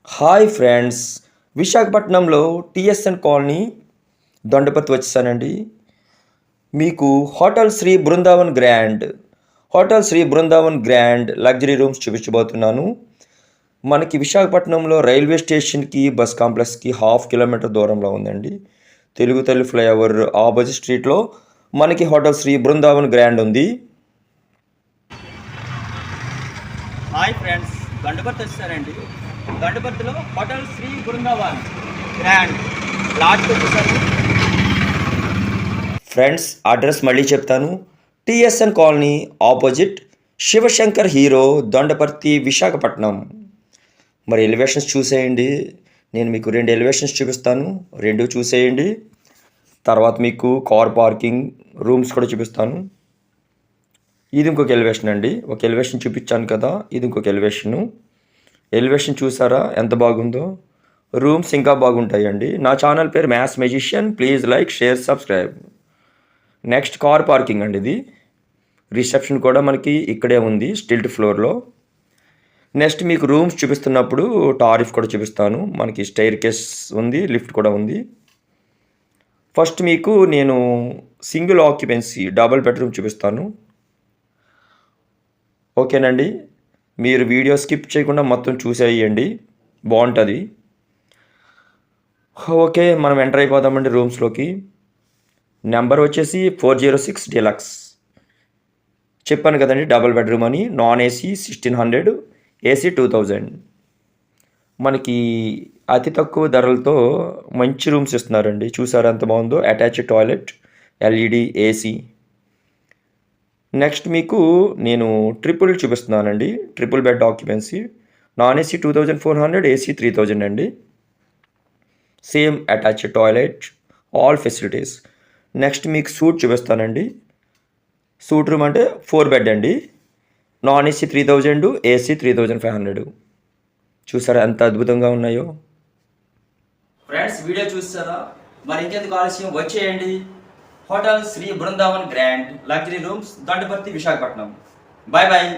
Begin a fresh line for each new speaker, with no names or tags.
Hi friends, విశాఖపట్నంలో TSN colony Dondaparthi వచ్చేసానండి. మీకు hotel Sri Brindavan grand luxury rooms చూపించబోతున్నాను. మనకి విశాఖపట్నంలో రైల్వే స్టేషన్కి బస్ కాంప్లెక్స్కి 1/2 కిలోమీటర్ దూరంలో ఉందండి. తెలుగు తల్లి ఫ్లైఓవర్ ఆపోజిట్ స్ట్రీట్లో మనకి హోటల్ శ్రీ బృందావన్ గ్రాండ్ ఉంది. హాయ్ ఫ్రెండ్స్, దొండపర్తి వచ్చేసానండి. దొండపర్తిలో హోటల్ శ్రీ బృందావన్ గ్రాండ్ లాడ్జ్కి వచ్చేసాను. ఫ్రెండ్స్, అడ్రస్ మళ్ళీ చెప్తాను. TSN colony opposite Shivashankar hero, Dondaparthi, Visakhapatnam. మరి ఎలివేషన్స్ చూసేయండి. నేను మీకు 2 ఎలివేషన్స్ చూపిస్తాను, 2 చూసేయండి. తర్వాత మీకు కార్ పార్కింగ్ రూమ్స్ కూడా చూపిస్తాను. ఇది ఇంకొక ఎలివేషన్ అండి. ఒక ఎలివేషన్ చూపించాను కదా, ఇది ఇంకొక ఎలివేషన్ చూసారా ఎంత బాగుందో. రూమ్స్ ఇంకా బాగుంటాయండి. నా ఛానల్ పేరు maths magician. Please like, share, subscribe. Next car parking అండి. ఇది రిసెప్షన్ కూడా మనకి ఇక్కడే ఉంది, స్టిల్ట్ ఫ్లోర్లో. నెక్స్ట్ మీకు రూమ్స్ చూపిస్తున్నప్పుడు టారిఫ్ కూడా చూపిస్తాను. మనకి స్టైర్ కేస్ ఉంది, లిఫ్ట్ కూడా ఉంది. ఫస్ట్ మీకు నేను సింగిల్ ఆక్యుపెన్సీ డబుల్ బెడ్రూమ్ చూపిస్తాను. ఓకేనండి, మీరు వీడియో స్కిప్ చేయకుండా మొత్తం చూసేయండి, బాగుంటుంది. ఓకే, మనం ఎంటర్ అయిపోదామండి రూమ్స్లోకి. నెంబర్ వచ్చేసి 406 డీలక్స్. చెప్పాను కదండి, డబుల్ బెడ్రూమ్ అని. Non AC 1600, AC 2000. మనకి అతి తక్కువ ధరలతో మంచి రూమ్స్ ఇస్తున్నారండి. చూసారా ఎంత బాగుందో. Attached toilet, LED, AC. Next మీకు నేను ట్రిపుల్ చూపిస్తున్నానండి. Triple bed occupancy. Non AC 2400, AC 3000 అండి. Same attached toilet, all facilities. Next మీకు సూట్ చూపిస్తానండి. సూట్ రూమ్ అంటే 4 బెడ్ అండి. Non AC 3000, AC 3500. చూసారా ఎంత అద్భుతంగా ఉన్నాయో. ఫ్రెండ్స్, వీడియో చూస్తారా? మరి ఇంకెందుకు ఆలస్యం, వచ్చేయండి. Hotel Sri Brindavan grand luxury rooms, Dondaparthi, Visakhapatnam. Bye bye.